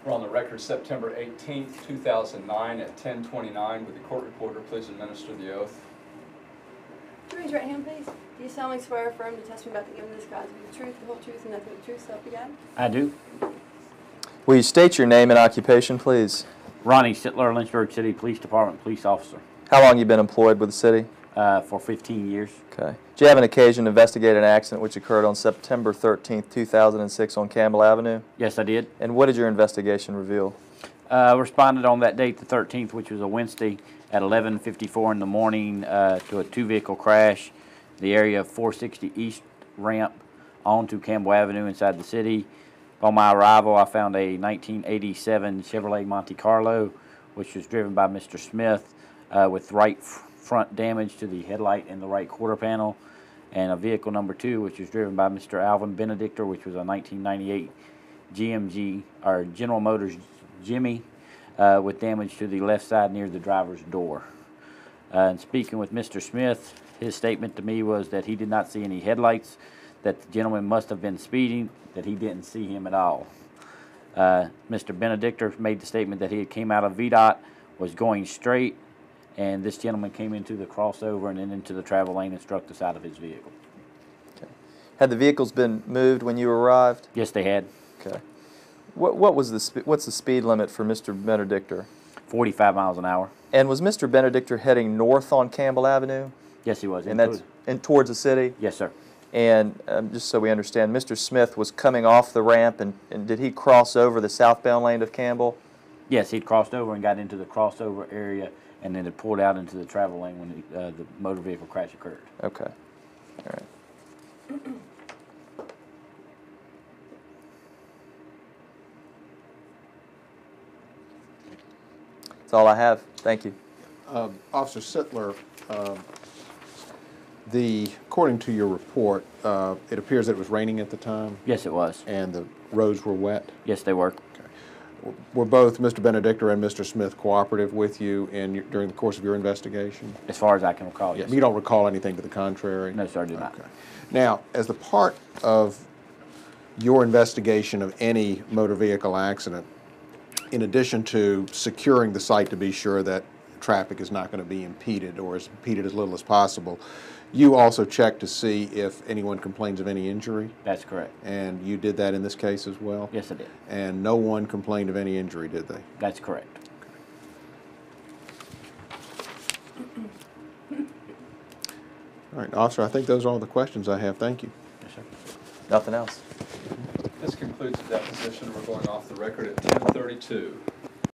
We're on the record September 18th, 2009 at 10:29. Would the court reporter please administer the oath? Would you raise your right hand, please? Do you solemnly swear or affirm to testify about the giving this God to be the truth, the whole truth, and nothing but the truth, so help you God? I do. Will you state your name and occupation, please? Ronnie Sittler, Lynchburg City Police Department police officer. How long you been employed with the city? For 15 years. Okay. Did you have an occasion to investigate an accident which occurred on September 13th, 2006 on Campbell Avenue? Yes, I did. And what did your investigation reveal? Responded on that date, the 13th, which was a Wednesday, at 11:54 in the morning to a two-vehicle crash, the area of 460 East ramp onto Campbell Avenue inside the city. On my arrival, I found a 1987 Chevrolet Monte Carlo, which was driven by Mr. Smith with right front damage to the headlight and the right quarter panel, and a vehicle number 2, which was driven by Mr. Alvin Benedictor, which was a 1998 GMG, or General Motors Jimmy, with damage to the left side near the driver's door. And speaking with Mr. Smith, his statement to me was that he did not see any headlights, that the gentleman must have been speeding, that he didn't see him at all. Mr. Benedictor made the statement that he had came out of VDOT, was going straight, and this gentleman came into the crossover and then into the travel lane and struck the side of his vehicle. Okay. Had the vehicles been moved when you arrived? Yes, they had. Okay. What's the speed limit for Mr. Benedictor? 45 miles an hour. And was Mr. Benedictor heading north on Campbell Avenue? Yes, he was. And that's towards the city? Yes, sir. And just so we understand, Mr. Smith was coming off the ramp, and did he cross over the southbound lane of Campbell? Yes, he'd crossed over and got into the crossover area, and then it pulled out into the travel lane when the motor vehicle crash occurred. Okay. All right. That's all I have. Thank you. Officer Sittler, according to your report, it appears that it was raining at the time? Yes, it was. And the roads were wet? Yes, they were. Okay. Were both Mr. Benedictor and Mr. Smith cooperative with you during the course of your investigation? As far as I can recall, yes. You don't recall anything to the contrary? No, sir, I do not. Okay. Now, as the part of your investigation of any motor vehicle accident, in addition to securing the site to be sure that traffic is not going to be impeded or as impeded as little as possible, you also check to see if anyone complains of any injury? That's correct. And you did that in this case as well? Yes, I did. And no one complained of any injury, did they? That's correct. All right, officer, I think those are all the questions I have. Thank you. Yes, sir. Nothing else. This concludes the deposition. We're going off the record at 10:32.